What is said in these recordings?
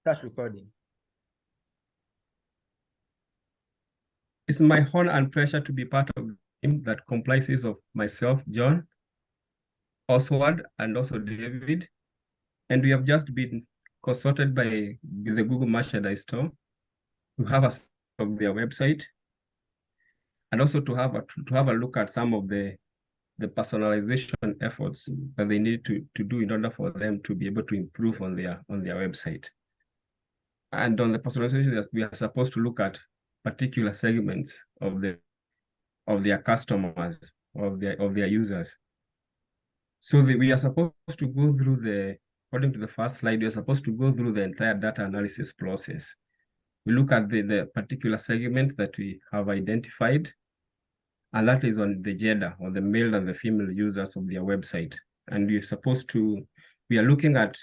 Start recording. It's my honor and pleasure to be part of the team that comprises of myself, John, Oswald, and also David. And we have just been consulted by the Google Merchandise Store to have a of their website, and also to have a look at some of the personalization efforts that they need to do in order for them to be able to improve on their website. And on the personalization, that we are supposed to look at particular segments of their customers, of their users. So we are supposed to go through according to the first slide, we are supposed to go through the entire data analysis process. We look at the particular segment that we have identified, and that is on the gender, or the male and the female users of their website. And we are looking at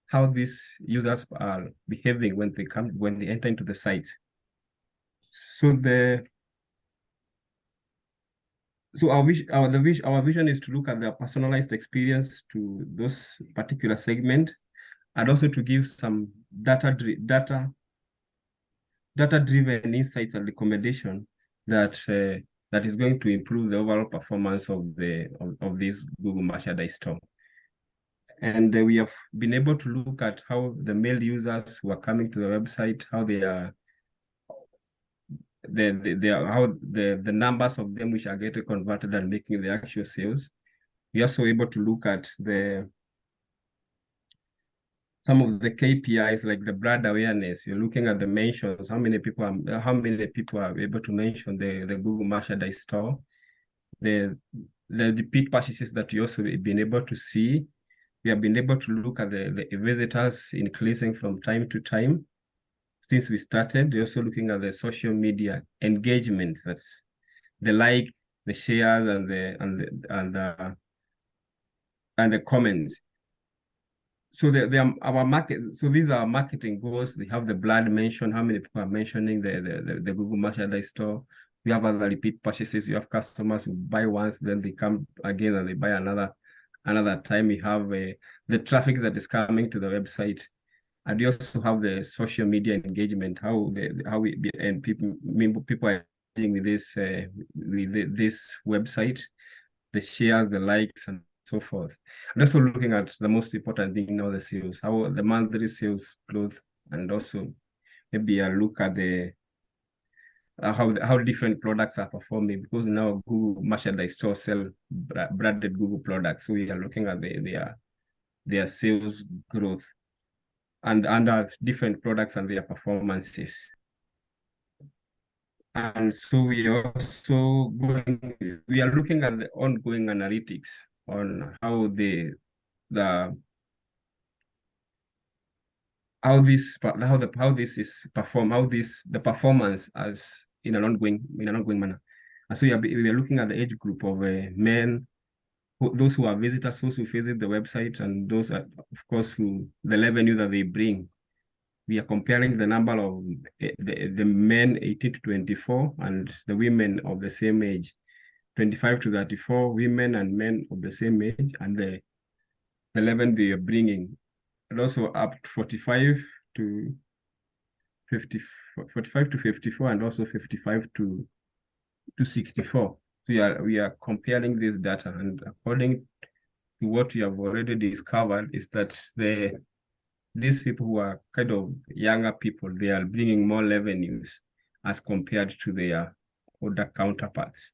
how these users are behaving when they enter into the site. So our vision is to look at the personalized experience to those particular segment, and also to give some data-driven insights and recommendation that is going to improve the overall performance of this Google Merchandise Store. And we have been able to look at how the male users who are coming to the website, how they are, how the numbers of them which are getting converted and making the actual sales. We are also able to look at some of the KPIs, like the brand awareness. You're looking at the mentions, how many people are able to mention the Google Merchandise Store, the repeat purchases that you also been able to see. We have been able to look at the visitors increasing from time to time since we started. We're also looking at the social media engagement. That's the like, the shares, and the comments. So these are marketing goals. They have the brand mention, how many people are mentioning the Google Merchandise Store. We have other repeat purchases. You have customers who buy once, then they come again and they buy another time. We have the traffic that is coming to the website, and we also have the social media engagement, how people are engaging with this website, the shares, the likes, and so forth. And also looking at the most important thing now, the sales, how the monthly sales growth, and also maybe a look at the how different products are performing, because now Google Merchandise Store sell branded Google products. So we are looking at their sales growth and under different products and their performances. And so we are looking at the ongoing analytics on how the performance as in an ongoing manner. And so we are looking at the age group of men, those who are visitors, those who visit the website, and those of course the revenue that they bring. We are comparing the number of the men 18 to 24 and the women of the same age, 25 to 34, women and men of the same age, and the revenue they are bringing, and also up to 45 to 54, and also 55 to 64. So we are comparing this data, and according to what we have already discovered is that these people who are kind of younger people, they are bringing more revenues as compared to their older counterparts.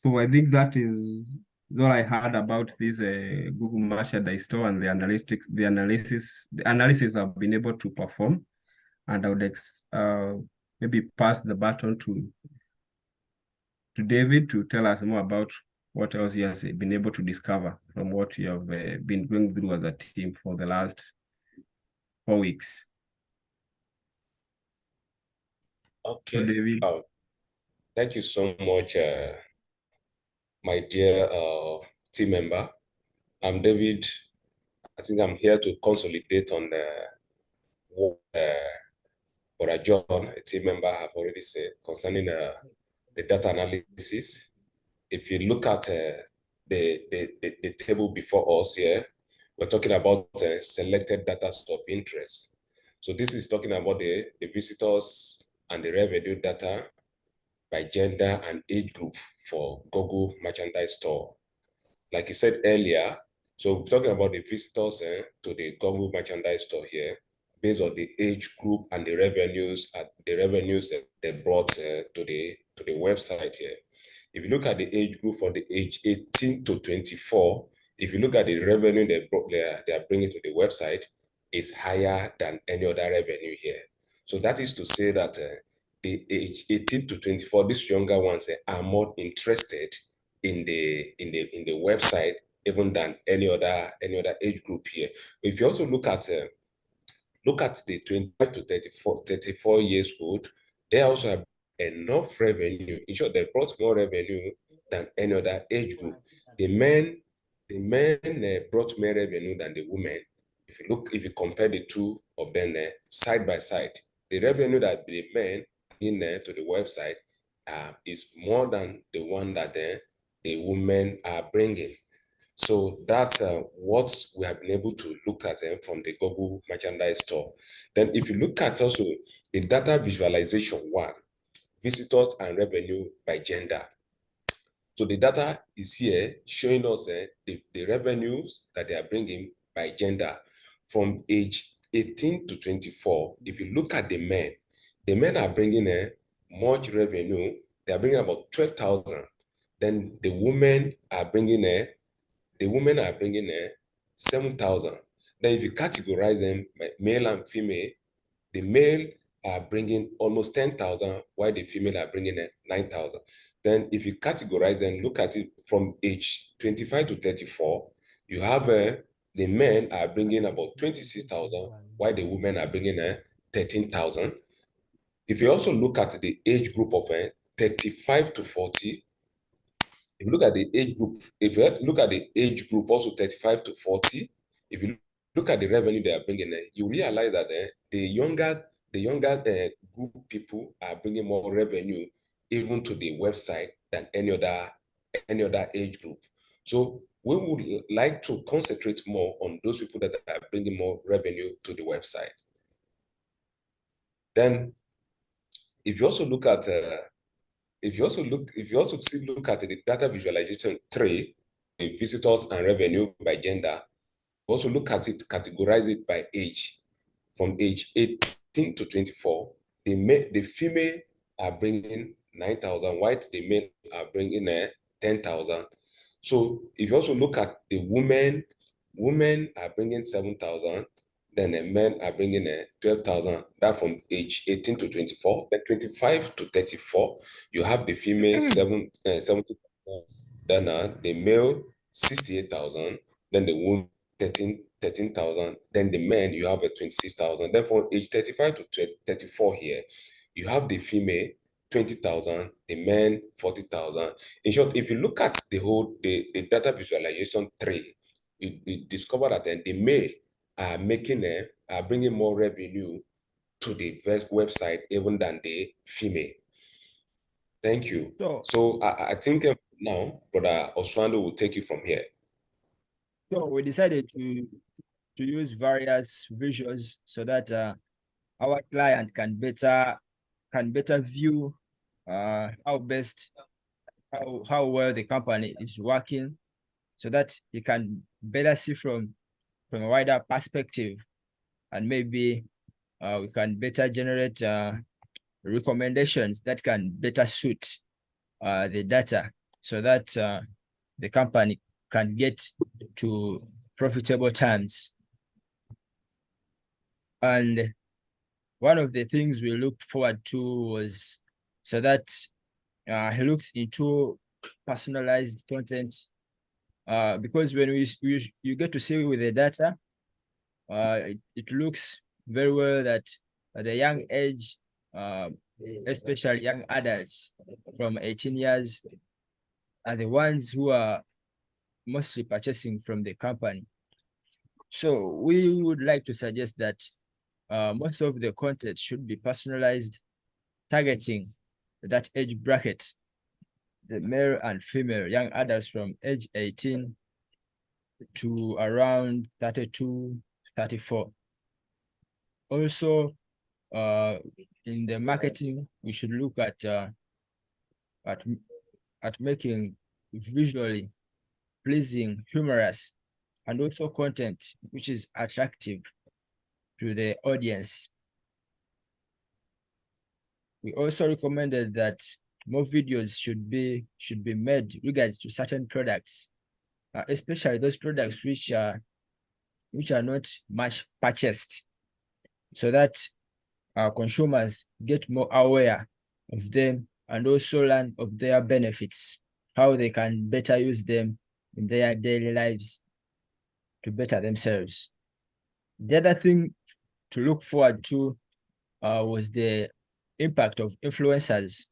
So I think that is all I heard about this Google Merchandise Store and the analysis I've been able to perform. And I would maybe pass the baton to David to tell us more about what else he has been able to discover from what you have been going through as a team for the last 4 weeks. Okay. So David. Thank you so much, my dear team member. I'm David. I think I'm here to consolidate on what Brother John, a team member, have already said concerning the data analysis. If you look at the table before us here, we're talking about selected data of interest. So this is talking about the visitors and the revenue data by gender and age group for Google Merchandise Store. Like I said earlier, so we're talking about the visitors to the Google Merchandise Store here, based on the age group and the revenues they brought to the website here. If you look at the age group for the age 18 to 24, if you look at the revenue they are bringing to the website, is higher than any other revenue here. So that is to say that the age 18 to 24, these younger ones are more interested in the website even than any other age group here. If you also look at the 25 to 34 years old, they also have enough revenue. In short, they brought more revenue than any other age group. The men brought more revenue than the women. If you compare the two of them side by side, the revenue that the men in there to the website is more than the one that the women are bringing. So that's what we have been able to look at from the Google Merchandise Store. Then if you look at also the data visualization one, visitors and revenue by gender. So the data is here showing us the revenues that they are bringing by gender from age 18 to 24. If you look at the men are bringing much revenue. They are bringing about 12,000. Then the women are bringing 7,000. Then if you categorize them by male and female, the male are bringing almost 10,000, while the female are bringing 9,000. Then if you categorize and look at it from age 25 to 34, you have the men are bringing about 26,000, while the women are bringing 13,000. If you also look at the age group of 35 to 40, if you look at the age group, also 35 to 40, if you look at the revenue they are bringing, you realize that the younger group people are bringing more revenue even to the website than any other age group. So we would like to concentrate more on those people that are bringing more revenue to the website. Then, if you also look at if you also look at the data visualization 3, the visitors and revenue by gender, also look at it, categorize it by age. From age 18 to 24, the female are bringing 9,000, while the male are bringing 10,000. So if you also look at the women are bringing 7,000, then the men are bringing 12,000. That from age 18 to 24. Then 25 to 34, you have the female 70,000. Then the male 68,000. Then the woman 13,000. Then the men, you have 26,000. Then from age 35 to 34 here, you have the female 20,000, the men 40,000. In short, if you look at the data visualization 3, you discover that the male are bringing more revenue to the website even than the female. Thank you. So I think now Brother Oswando will take you from here. So we decided to use various visuals so that our client can better view how well the company is working, so that he can better see from a wider perspective, and maybe we can better generate recommendations that can better suit the data, so that the company can get to profitable terms. And one of the things we looked forward to was so that he looks into personalized content, because when you get to see with the data, it looks very well that at the young age, especially young adults from 18 years, are the ones who are mostly purchasing from the company. So we would like to suggest that most of the content should be personalized, targeting that age bracket, the male and female young adults from age 18 to around 32, 34. Also, in the marketing, we should look at making visually pleasing, humorous, and also content which is attractive to the audience. We also recommended that more videos should be made regards to certain products, especially those products which are not much purchased, so that consumers get more aware of them and also learn of their benefits, how they can better use them in their daily lives to better themselves. The other thing to look forward to was the impact of influencers.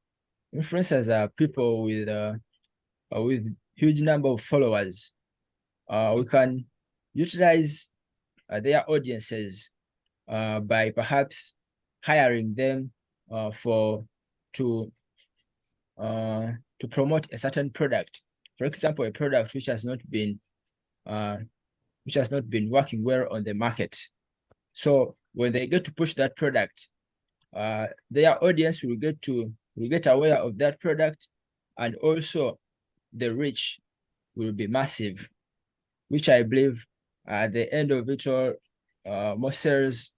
Influencers are people with huge number of followers. We can utilize their audiences by perhaps hiring them to promote a certain product. For example, a product which has not been working well on the market. So when they get to push that product, their audience will get aware of that product, and also the reach will be massive, which I believe at the end of it all, more sales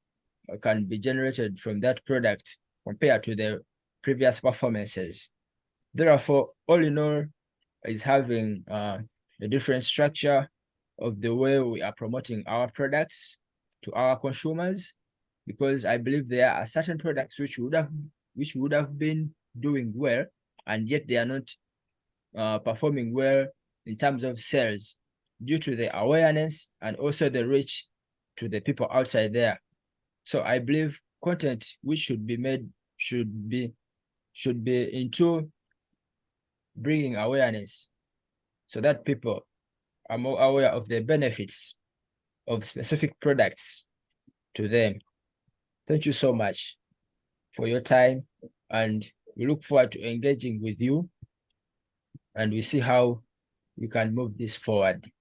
can be generated from that product compared to the previous performances. Therefore, all in all, is having a different structure of the way we are promoting our products to our consumers, because I believe there are certain products which would have been doing well, and yet they are not performing well in terms of sales due to the awareness and also the reach to the people outside there. So I believe content which should be made should be into bringing awareness, so that people are more aware of the benefits of specific products to them. Thank you so much for your time, and we look forward to engaging with you, and we see how we can move this forward.